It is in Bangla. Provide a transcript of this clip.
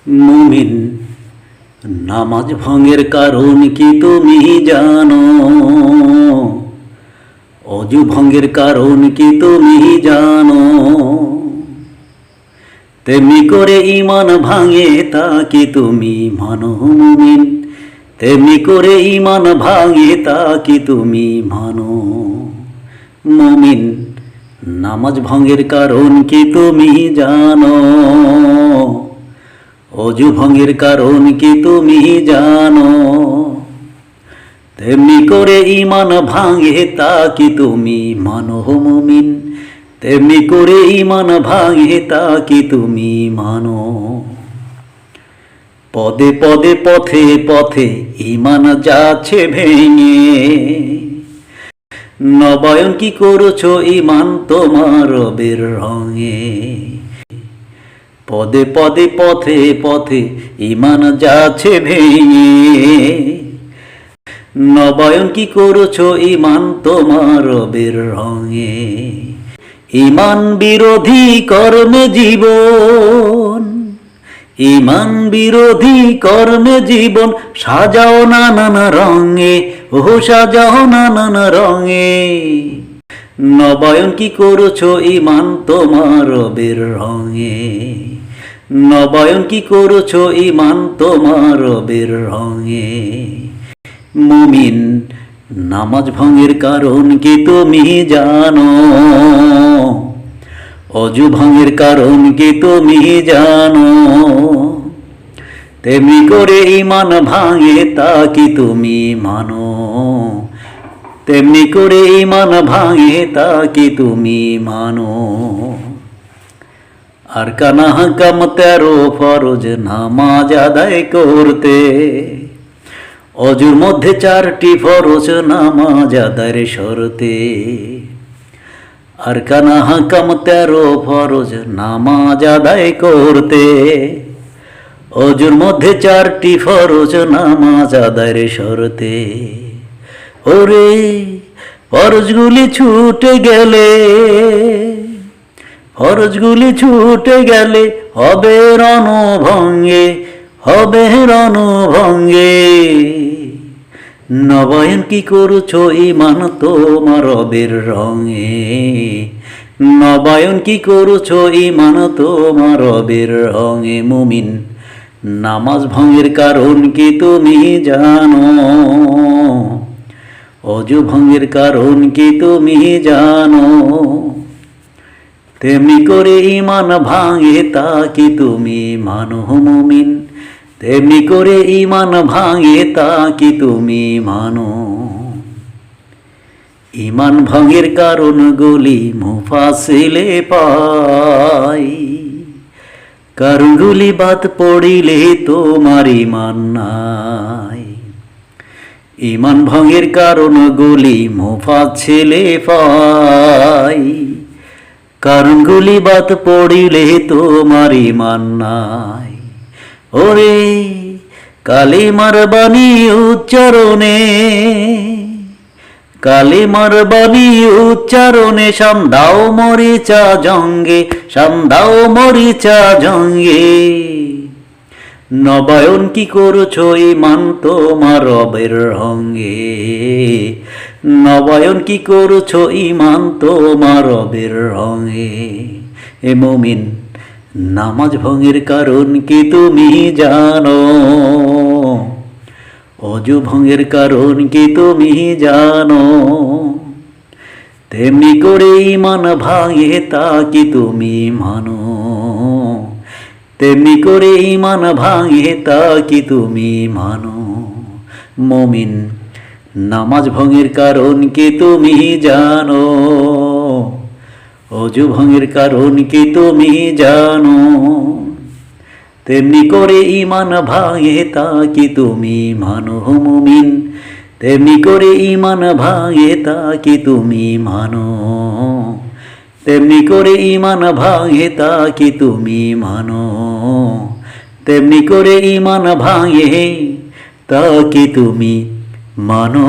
মুমিন, নামাজ ভঙ্গের কারণ কি তুমি জানো? অজু ভঙ্গের কারণ কি তুমি জানো? তেমনি করে ঈমান ভাঙে তা কি তুমি মানো? মুমিন, তেমনি করে ঈমান ভাঙে তা কি তুমি মানো? মুমিন, নামাজ ভঙ্গের কারণ কি তুমি জানো? অজু ভঙ্গের কারণ কি তুমি জানো? তেমনি করে ঈমান ভাঙে তা কি তুমি মানো? মুমিন, তেমনি করে ঈমান ভাঙে তা কি তুমি মানো? পদে পদে পথে পথে ঈমান যাচ্ছে ভেঙে, নবায়ন কি করছো ঈমান তোমার রবের রঙে? পদে পদে পথে পথে ঈমান যাচ্ছে ভেঙে, নবায়ন কি করছো ঈমান তোমার রবের রঙে? ঈমান বিরোধী কর্মে জীবন, ঈমান বিরোধী কর্মে জীবন সাজাও নানান রঙে, ও সাজাও নানান রঙে। নবায়ন কি করছো ঈমান তোমার রবের রঙে? নবায়ন কি করছো ঈমান তোমার রবের রঙে? মুমিন, নামাজ ভঙ্গের কারণ কি তুমি জানো? অজু ভঙ্গের কারণ কি তুমি জানো? তেমনি করে ঈমান ভাঙে তা কি তুমি মানো? তেমনি করে ঈমান ভাঙে তা কি তুমি মানো? আর কানা হাকাম 13 ফরজ নামাজ আদায় করতে, অজুর মধ্যে 4টি ফরজ নামাজ আদায়ের শর্তে। আর কানা হাকাম 13 ফরজ নামাজ আদায় করতে, অজুর মধ্যে 4টি ফরজ নামাজ আদায়ের শর্তে। ওরে ফরজগুলি ছুটে গেলে, ফরজগুলি ছুটে গেলে হবে রণভঙ্গে, হবে রণভঙ্গে। নবায়ন কি করছো ঈমান তোমার রবের রঙে? নবায়ন কি করছো ঈমান তোমার রবের রঙে? মুমিন, নামাজ ভঙ্গের কারণ কি তুমি জানো? অজু ভঙ্গের কারণ কি তুমি জানো? তেমনি করে ঈমান ভাঙে তা কি তুমি মানো? মুমিন, তেমনি করে ঈমান ভাঙে তা কি তুমি মানো? ঈমান ভঙ্গের কারণগুলি মুফাসিলে পাই, কারণগুলি বাদ পড়িলে তোমার ঈমান নাই। ঈমান ভঙ্গের কারণগুলি মুফাসিলে পাই, কারণগুলি বাদ পড়িলে তোমার ঈমান নাই। ওরে কালিমার বাণী উচ্চারণে, কালিমার বাণী উচ্চারণে সামদাও মরিচা জঙ্গে, সামদাও মরিচা জঙ্গে। নবায়ন কি করছো ঈমান তোমার রবের রঙে? নবায়ন কি করছো ঈমান তোমার রবের রঙে? এ মুমিন, নামাজ ভঙ্গের কারণ কি তুমি জানো? অজু ভঙ্গের কারণ কি তুমি জানো? তেমনি করে ঈমান ভাঙে তা কি তুমি মানো? তেমনি করে ঈমান ভাঙে তা কি তুমি মানো? মুমিন, নামাজ ভঙ্গের কারণ কি তুমি জানো? অজু ভঙ্গের কারণ কি তুমি জানো? তেমনি করে ঈমান ভাঙে তা কি তুমি মানো? মুমিন, তেমনি করে ঈমান ভাঙে তা কি তুমি মানো? তেমনি করে ঈমান ভাঙে তা কি তুমি মানো? তেমনি করে ঈমান ভাঙে তা কি তুমি মানো?